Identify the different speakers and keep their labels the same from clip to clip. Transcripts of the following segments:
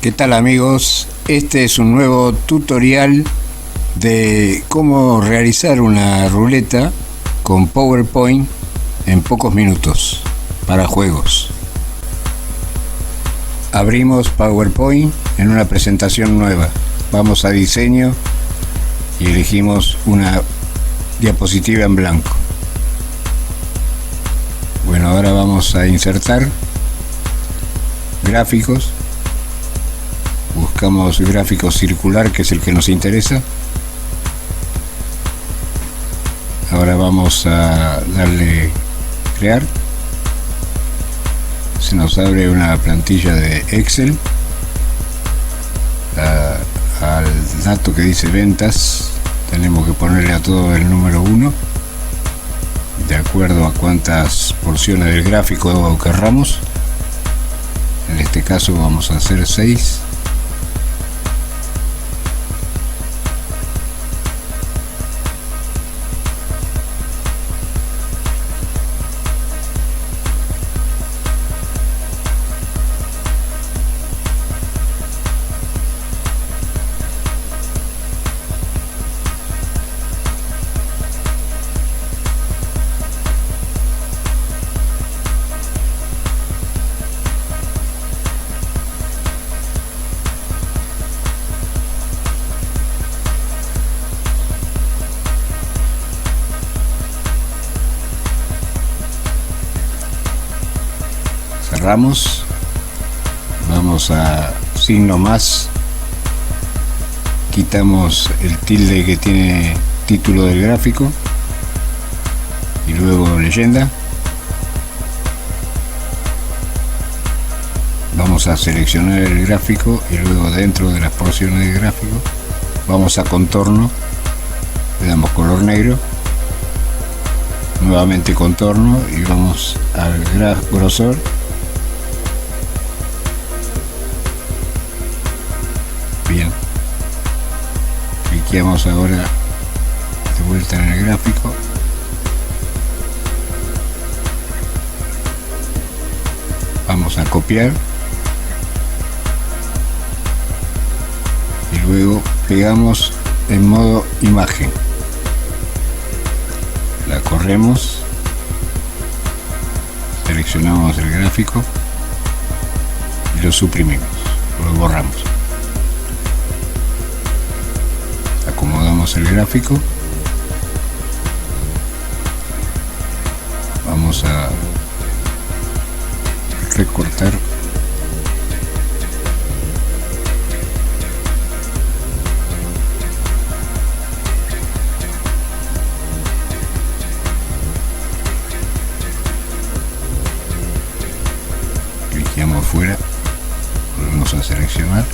Speaker 1: ¿Qué tal, amigos? Este es un nuevo tutorial de cómo realizar una ruleta con PowerPoint en pocos minutos para juegos. Abrimos PowerPoint en una presentación nueva. Vamos a diseño y elegimos una diapositiva en blanco. Bueno, ahora vamos a insertar gráficos. Buscamos gráfico circular, que es el que nos interesa. Ahora vamos a darle crear. Se nos abre una plantilla de Excel. Al dato que dice ventas tenemos que ponerle a todo el número 1 de acuerdo a cuántas porciones del gráfico querramos. En este caso vamos a hacer 6. Cerramos, vamos a signo más, quitamos el tilde que tiene título del gráfico y luego leyenda. Vamos a seleccionar el gráfico y luego dentro de las porciones del gráfico vamos a contorno, le damos color negro, nuevamente contorno y vamos al grosor. Bien, cliqueamos ahora de vuelta en el gráfico, vamos a copiar y luego pegamos en modo imagen, la corremos, seleccionamos el gráfico y lo suprimimos, lo borramos. Acomodamos el gráfico, vamos a recortar cliqueamos fuera, volvemos a seleccionar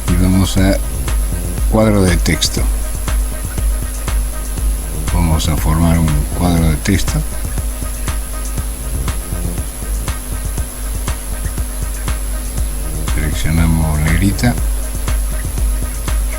Speaker 1: y vamos a cuadro de texto. Vamos a formar un cuadro de texto. Seleccionamos negrita.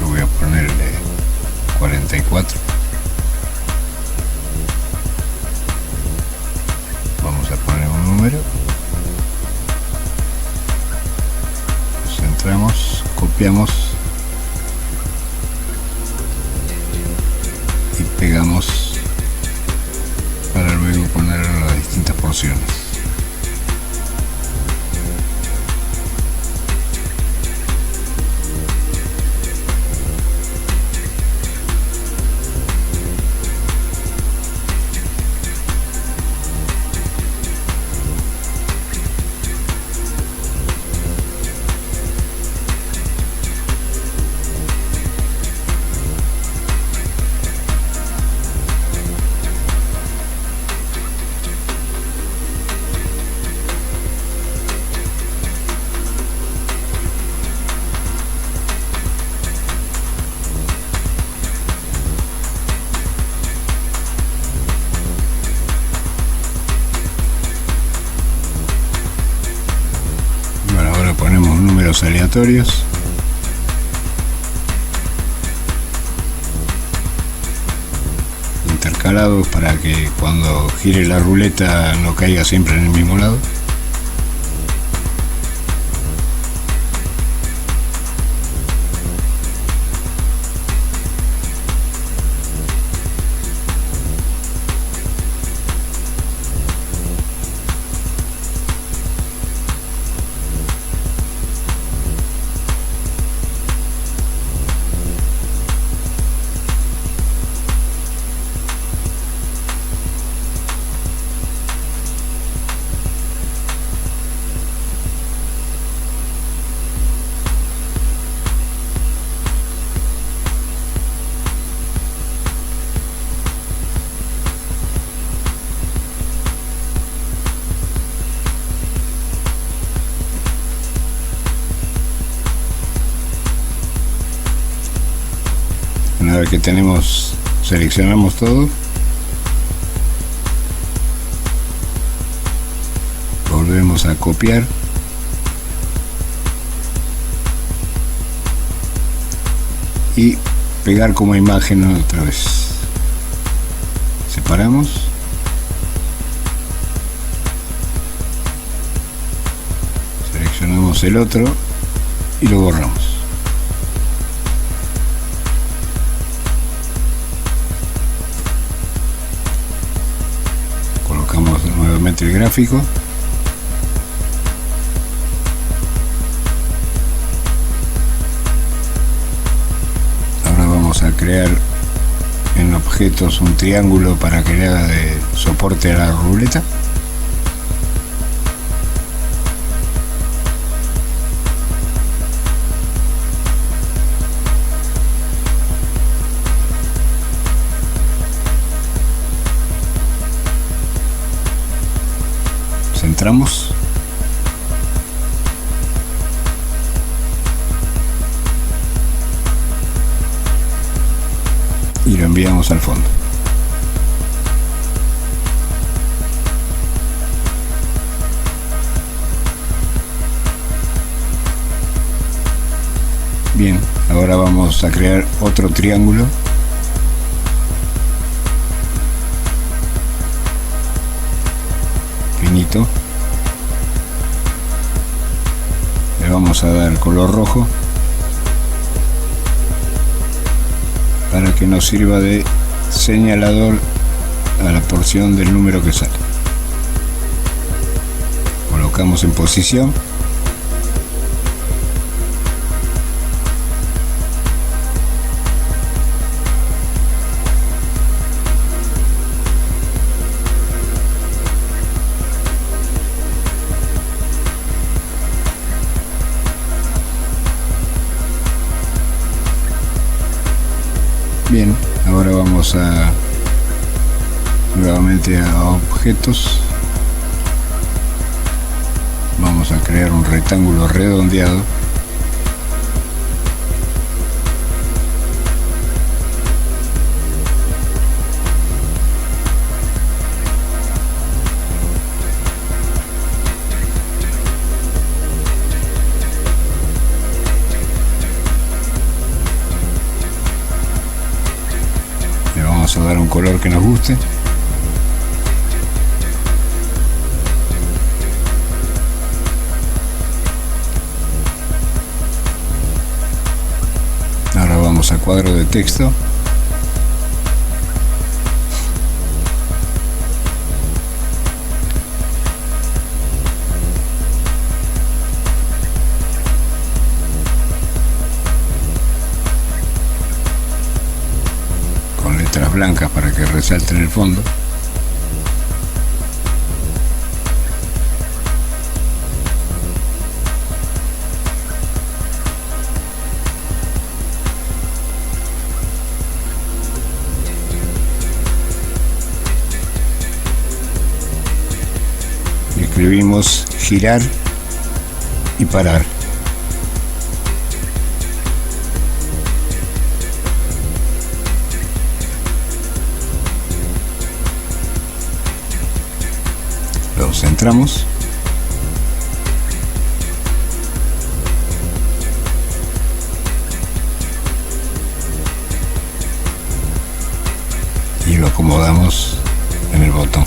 Speaker 1: Yo voy a ponerle 44. Vamos a poner un número. Centramos, copiamos y pegamos para luego ponerlo en las distintas porciones. Ponemos números aleatorios, intercalados para que cuando gire la ruleta no caiga siempre en el mismo lado. Una vez que seleccionamos todo, volvemos a copiar y pegar como imagen otra vez. Separamos, seleccionamos el otro y lo borramos. Colocamos nuevamente el gráfico. Ahora vamos a crear en objetos un triángulo para que le haga de soporte a la ruleta. Centramos y lo enviamos al fondo. Bien, ahora vamos a crear otro triángulo. Finito. Le vamos a dar color rojo para que nos sirva de señalador a la porción del número que sale. Colocamos en posición. Bien, ahora vamos nuevamente a objetos. Vamos a crear un rectángulo redondeado. A dar un color que nos guste. Ahora vamos a cuadro de texto. Letras blancas para que resalte en el fondo. Y escribimos girar y parar. Lo centramos y lo acomodamos en el botón.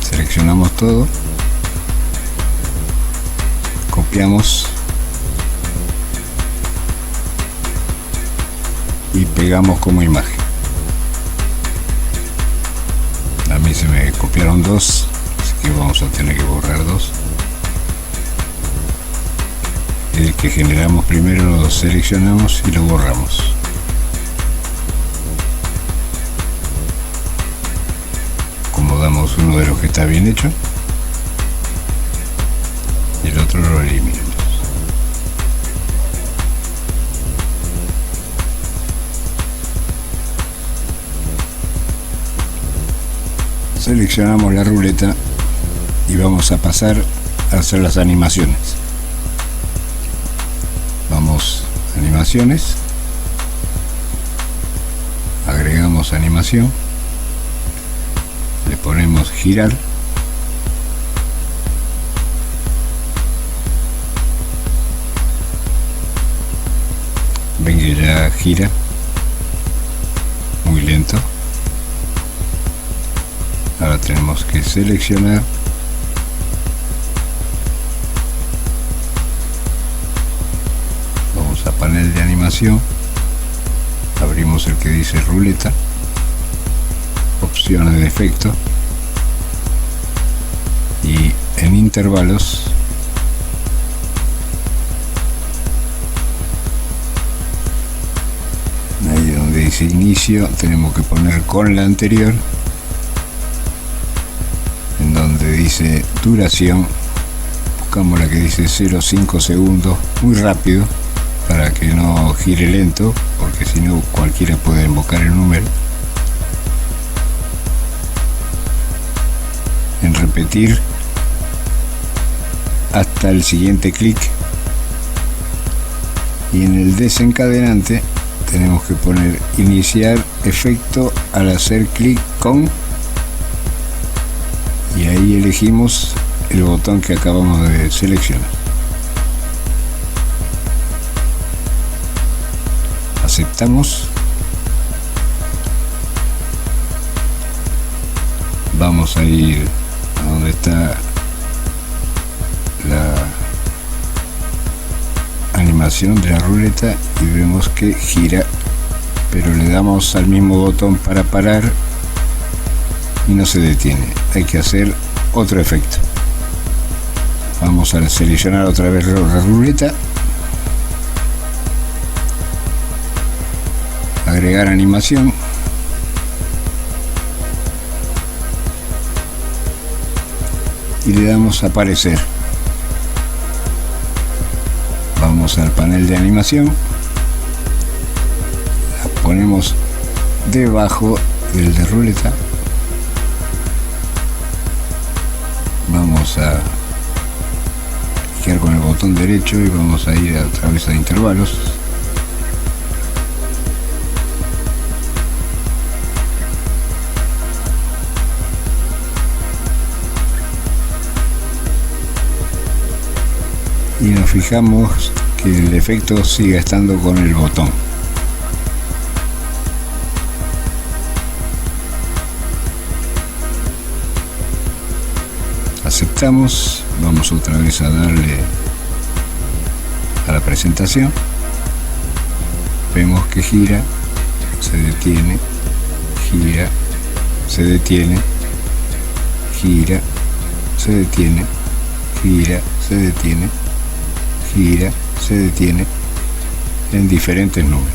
Speaker 1: Seleccionamos todo, copiamos y pegamos como imagen. A mí se me copiaron dos, así que vamos a tener que borrar dos. El que generamos primero lo seleccionamos y lo borramos. Acomodamos uno de los que está bien hecho y el otro lo eliminamos. Seleccionamos la ruleta y vamos a pasar a hacer las animaciones. Vamos a animaciones, agregamos animación, le ponemos girar, ven que ya gira muy lento. Ahora tenemos que seleccionar, vamos a panel de animación, abrimos el que dice ruleta, opciones de efecto, y en intervalos ahí donde dice inicio tenemos que poner con la anterior, en donde dice duración buscamos la que dice 0,5 segundos, muy rápido para que no gire lento, porque si no cualquiera puede invocar el número. En repetir hasta el siguiente clic, y en el desencadenante tenemos que poner iniciar efecto al hacer clic con, y ahí elegimos el botón que acabamos de seleccionar. Aceptamos. Vamos a ir a donde está la animación de la ruleta y vemos que gira, pero le damos al mismo botón para parar y no se detiene. Hay que hacer otro efecto. Vamos a seleccionar otra vez la ruleta, agregar animación, y le damos a aparecer. Vamos al panel de animación, la ponemos debajo del de ruleta, vamos a clicar con el botón derecho y vamos a ir a través de intervalos. Y nos fijamos que el efecto sigue estando con el botón. Aceptamos, vamos otra vez a darle a la presentación, vemos que gira, se detiene, gira, se detiene, gira, se detiene, gira, se detiene, gira, se detiene, en diferentes números.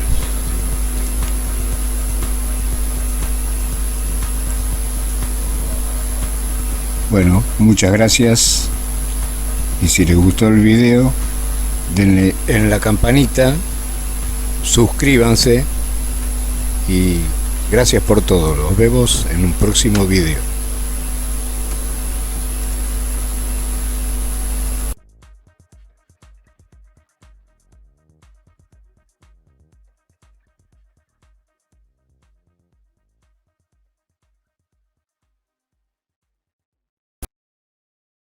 Speaker 1: Bueno, muchas gracias, y si les gustó el video denle en la campanita, suscríbanse y gracias por todo. Nos vemos en un próximo video.